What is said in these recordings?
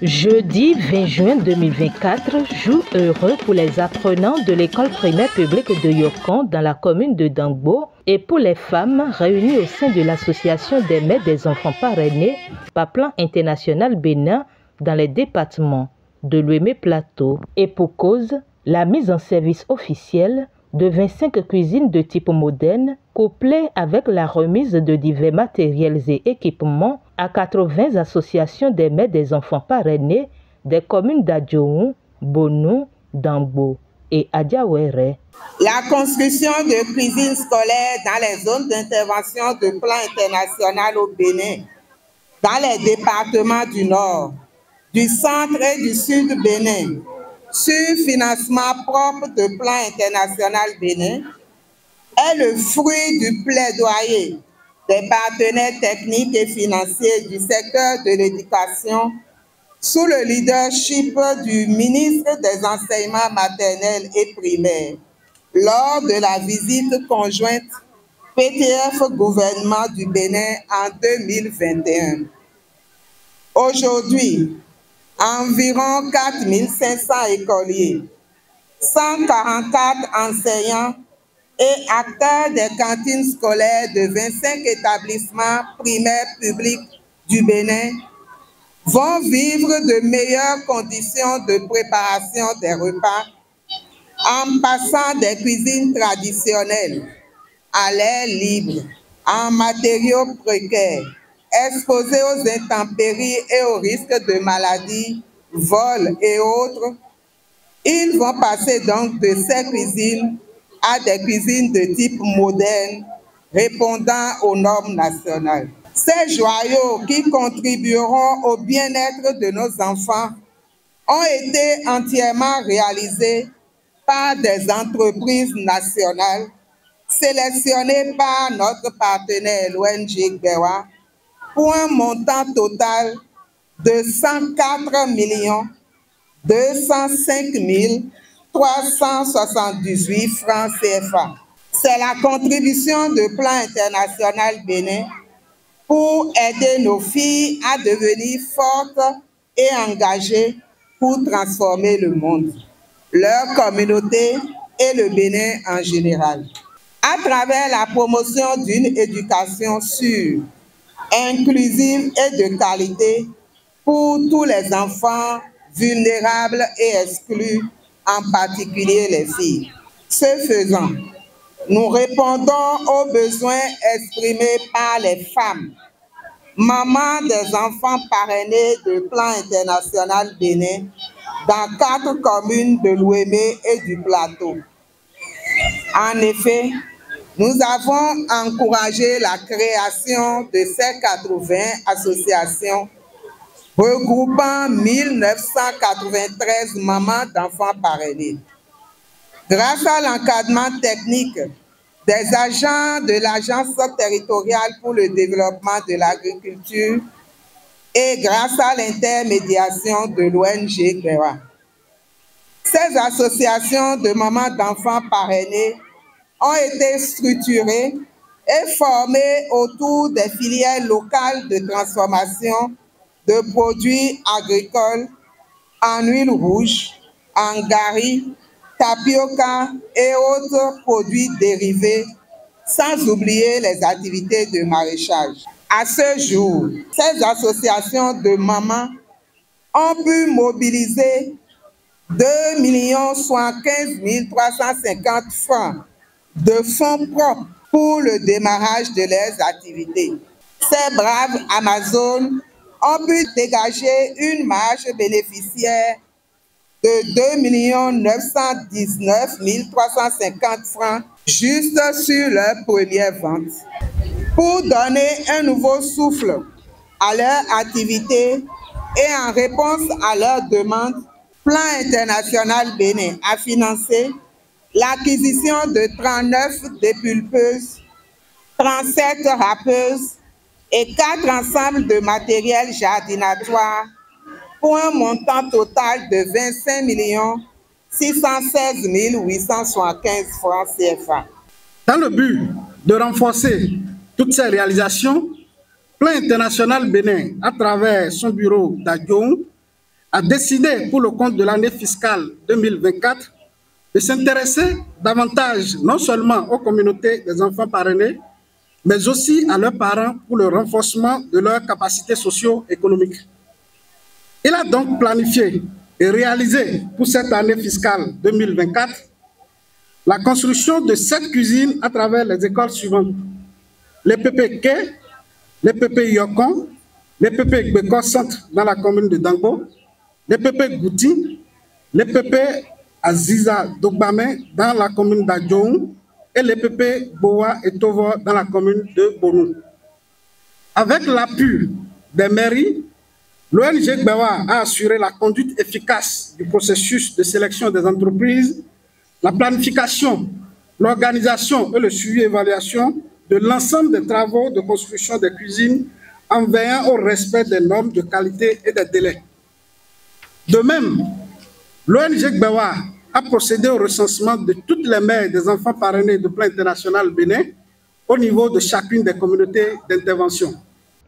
Jeudi 20 juin 2024, jour heureux pour les apprenants de l'école primaire publique de Yokon dans la commune de Dangbo et pour les femmes réunies au sein de l'association des mères des enfants parrainés par Plan International Bénin dans les départements de Lomé Plateau. Et pour cause, la mise en service officielle de 25 cuisines de type moderne, couplée avec la remise de divers matériels et équipements à 80 associations des mères des enfants parrainés des communes d'Adjoun, Bonou, Dangbo et Adiawere. La construction de cuisines scolaires dans les zones d'intervention de Plan International au Bénin, dans les départements du Nord, du Centre et du Sud du Bénin, sur financement propre de Plan International Bénin, est le fruit du plaidoyer des partenaires techniques et financiers du secteur de l'éducation sous le leadership du ministre des Enseignements maternels et primaires lors de la visite conjointe PTF gouvernement du Bénin en 2021. Aujourd'hui, environ 4500 écoliers, 144 enseignants et acteurs des cantines scolaires de 25 établissements primaires publics du Bénin vont vivre de meilleures conditions de préparation des repas en passant des cuisines traditionnelles à l'air libre, en matériaux précaires, exposés aux intempéries et aux risques de maladies, vols et autres. Ils vont passer donc de ces cuisines à des cuisines de type moderne répondant aux normes nationales. Ces joyaux qui contribueront au bien-être de nos enfants ont été entièrement réalisés par des entreprises nationales sélectionnées par notre partenaire l'ONG Gbewa pour un montant total de 104 205 378 francs CFA. C'est la contribution de Plan International Bénin pour aider nos filles à devenir fortes et engagées pour transformer le monde, leur communauté et le Bénin en général. À travers la promotion d'une éducation sûre, inclusive et de qualité pour tous les enfants vulnérables et exclus, en particulier les filles. Ce faisant, nous répondons aux besoins exprimés par les femmes, mamans des enfants parrainés de Plan International Bénin dans 4 communes de l'Ouémé et du Plateau. En effet, nous avons encouragé la création de ces 80 associations regroupant 1993 mamans d'enfants parrainés. Grâce à l'encadrement technique des agents de l'Agence territoriale pour le développement de l'agriculture et grâce à l'intermédiation de l'ONG Gbewa. Ces associations de mamans d'enfants parrainés ont été structurées et formées autour des filières locales de transformation de produits agricoles en huile rouge, en gari, tapioca et autres produits dérivés, sans oublier les activités de maraîchage. À ce jour, ces associations de mamans ont pu mobiliser 2 75 350 francs de fonds propres pour le démarrage de leurs activités. Ces braves Amazones ont pu dégager une marge bénéficiaire de 2 919 350 francs juste sur leur première vente. Pour donner un nouveau souffle à leur activité et en réponse à leurs demandes, Plan International Bénin a financé l'acquisition de 39 dépulpeuses, 37 râpeuses et 4 ensembles de matériel jardinatoire pour un montant total de 25 616 875 francs CFA. Dans le but de renforcer toutes ces réalisations, Plan International Bénin, à travers son bureau d'Adjoun, a décidé pour le compte de l'année fiscale 2024 de s'intéresser davantage non seulement aux communautés des enfants parrainés, mais aussi à leurs parents pour le renforcement de leurs capacités socio-économiques. Il a donc planifié et réalisé pour cette année fiscale 2024 la construction de 7 cuisines à travers les écoles suivantes: les PP Quai, les PP Yokon, les PP Gbeko Centre dans la commune de Dangbo, les PP Gouti, les PP Aziza Dogbame dans la commune d'Adjoum et les PP Boa et Tovo dans la commune de Bonou. Avec l'appui des mairies, l'ONG Gbewa a assuré la conduite efficace du processus de sélection des entreprises, la planification, l'organisation et le suivi-évaluation de l'ensemble des travaux de construction des cuisines en veillant au respect des normes de qualité et des délais. De même, l'ONG Gbewa a procédé au recensement de toutes les mères des enfants parrainés de Plan International Bénin au niveau de chacune des communautés d'intervention.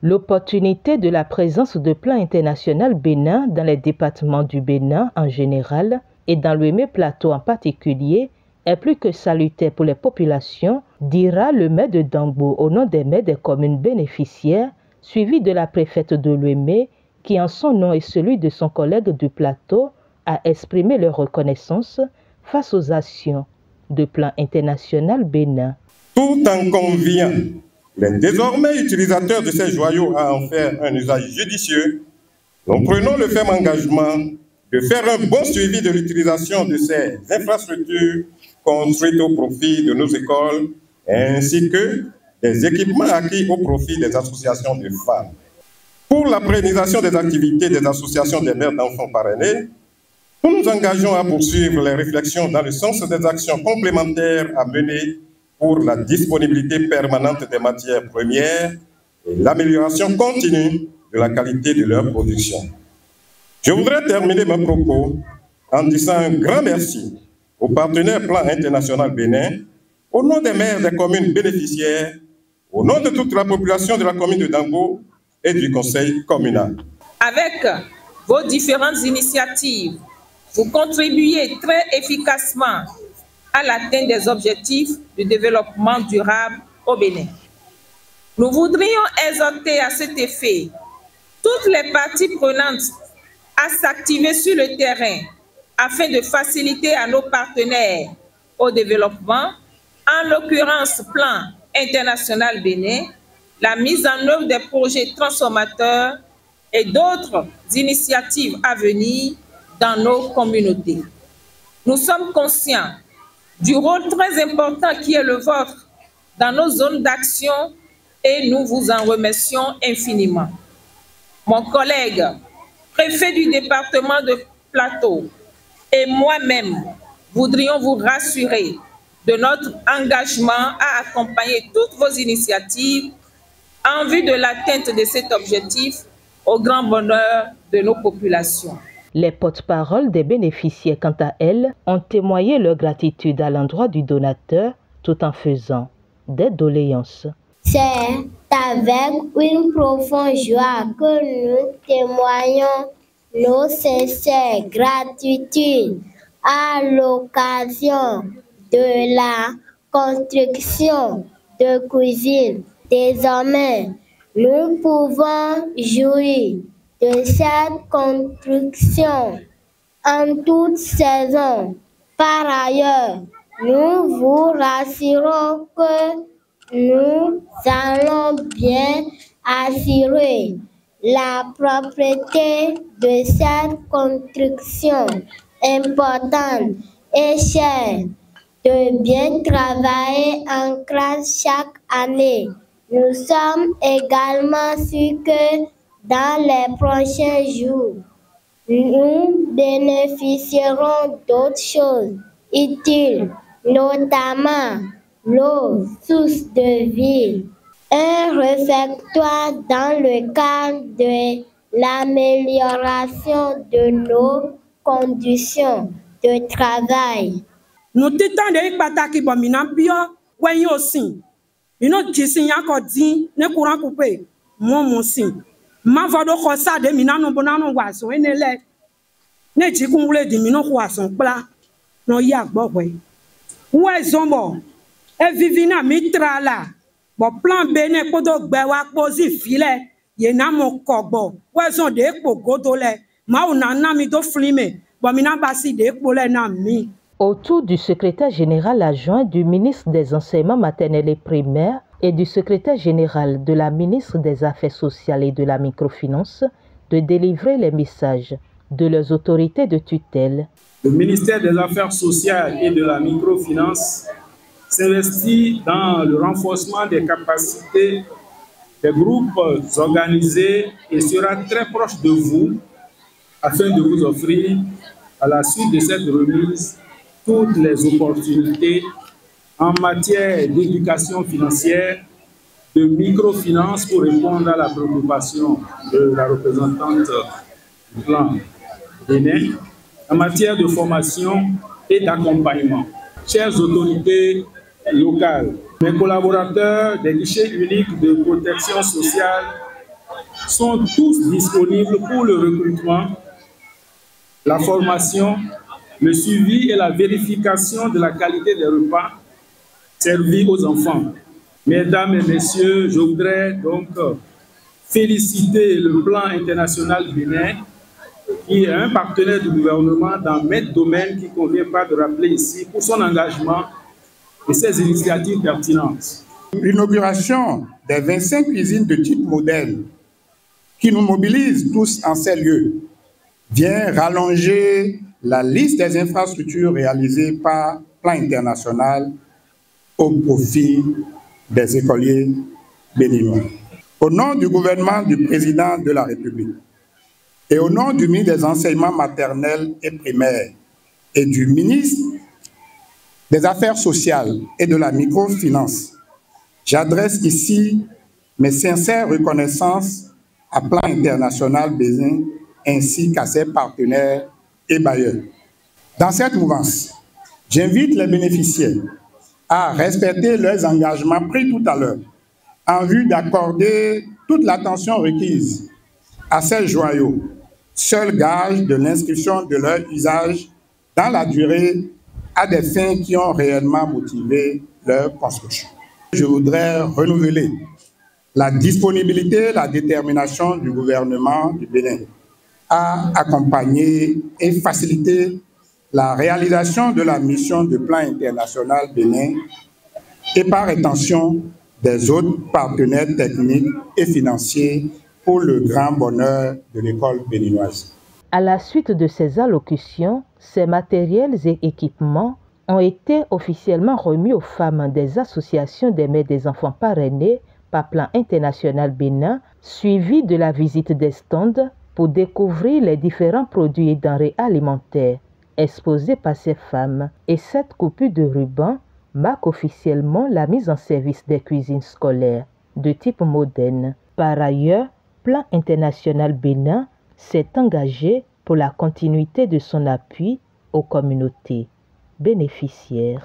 L'opportunité de la présence de Plan International Bénin dans les départements du Bénin en général et dans le Lomé Plateau en particulier est plus que salutaire pour les populations, dira le maire de Dangbo au nom des maires des communes bénéficiaires, suivi de la préfète de Lomé, qui en son nom et celui de son collègue du plateau a exprimé leur reconnaissance face aux actions de Plan International Bénin. Tout en conviant les désormais utilisateurs de ces joyaux à en faire un usage judicieux, nous prenons le ferme engagement de faire un bon suivi de l'utilisation de ces infrastructures construites au profit de nos écoles, ainsi que des équipements acquis au profit des associations de femmes. Pour la pérennisation des activités des associations des mères d'enfants parrainés, nous nous engageons à poursuivre les réflexions dans le sens des actions complémentaires à mener pour la disponibilité permanente des matières premières et l'amélioration continue de la qualité de leur production. Je voudrais terminer mes propos en disant un grand merci au partenaire Plan International Bénin, au nom des maires des communes bénéficiaires, au nom de toute la population de la commune de Dangbo et du conseil communal. Avec vos différentes initiatives, vous contribuez très efficacement à l'atteinte des objectifs de développement durable au Bénin. Nous voudrions exhorter à cet effet toutes les parties prenantes à s'activer sur le terrain afin de faciliter à nos partenaires au développement, en l'occurrence Plan International Bénin, la mise en œuvre des projets transformateurs et d'autres initiatives à venir dans nos communautés. Nous sommes conscients du rôle très important qui est le vôtre dans nos zones d'action et nous vous en remercions infiniment. Mon collègue, préfet du département de Plateau et moi-même voudrions vous rassurer de notre engagement à accompagner toutes vos initiatives en vue de l'atteinte de cet objectif au grand bonheur de nos populations. Les porte-paroles des bénéficiaires, quant à elles, ont témoigné leur gratitude à l'endroit du donateur tout en faisant des doléances. C'est avec une profonde joie que nous témoignons nos sincères gratitudes à l'occasion de la construction de cuisines. Désormais, nous pouvons jouir de cette construction en toute saison. Par ailleurs, nous vous rassurons que nous allons bien assurer la propriété de cette construction importante et chère, de bien travailler en classe chaque année. Nous sommes également sûrs que dans les prochains jours, nous bénéficierons d'autres choses utiles, notamment l'eau, source de vie, un réfectoire dans le cadre de l'amélioration de nos conditions de travail. Nous t'étendons de pataki bomina bio, ouais aussi. Nous disons encore dit, ne courant coupé, mon si. Ma vodo kosa de mina no bonano waso enele. ne ti kun wule di mi no ko ason pla no ya gbo we we zombo e vivina mi trala bo plan B ne podo gbe wa posi file ye na mo kogbo we zon de po godo le ma una na mi do flime bo mi na basi de po le na mi. Autour du secrétaire général adjoint du ministre des Enseignements maternels et primaires et du secrétaire général de la ministre des Affaires sociales et de la microfinance de délivrer les messages de leurs autorités de tutelle. Le ministère des Affaires sociales et de la microfinance s'investit dans le renforcement des capacités des groupes organisés et sera très proche de vous afin de vous offrir, à la suite de cette remise, toutes les opportunités en matière d'éducation financière, de microfinance pour répondre à la préoccupation de la représentante du plan Bénin, en matière de formation et d'accompagnement. Chères autorités locales, mes collaborateurs des guichets uniques de protection sociale sont tous disponibles pour le recrutement, la formation, le suivi et la vérification de la qualité des repas servis aux enfants. Mesdames et messieurs, je voudrais donc féliciter le plan international Bénin, qui est un partenaire du gouvernement dans mes domaines qu'il ne convient pas de rappeler ici, pour son engagement et ses initiatives pertinentes. L'inauguration des 25 cuisines de type modèle qui nous mobilisent tous en ces lieux vient rallonger la liste des infrastructures réalisées par Plan International au profit des écoliers béninois. Au nom du gouvernement du président de la République et au nom du ministre des Enseignements maternels et primaires et du ministre des Affaires sociales et de la microfinance, j'adresse ici mes sincères reconnaissances à Plan International Bénin ainsi qu'à ses partenaires et bailleurs. Dans cette mouvance, j'invite les bénéficiaires à respecter leurs engagements pris tout à l'heure en vue d'accorder toute l'attention requise à ces joyaux, seul gage de l'inscription de leur usage dans la durée à des fins qui ont réellement motivé leur construction. Je voudrais renouveler la disponibilité, la détermination du gouvernement du Bénin à accompagner et faciliter la réalisation de la mission de Plan International Bénin et par extension des autres partenaires techniques et financiers pour le grand bonheur de l'école béninoise. À la suite de ces allocutions, ces matériels et équipements ont été officiellement remis aux femmes des associations des mères des enfants parrainés par Plan International Bénin, suivi de la visite des stands pour découvrir les différents produits et denrées alimentaires exposés par ces femmes. Et cette coupure de ruban marque officiellement la mise en service des cuisines scolaires de type moderne. Par ailleurs, Plan International Bénin s'est engagé pour la continuité de son appui aux communautés bénéficiaires.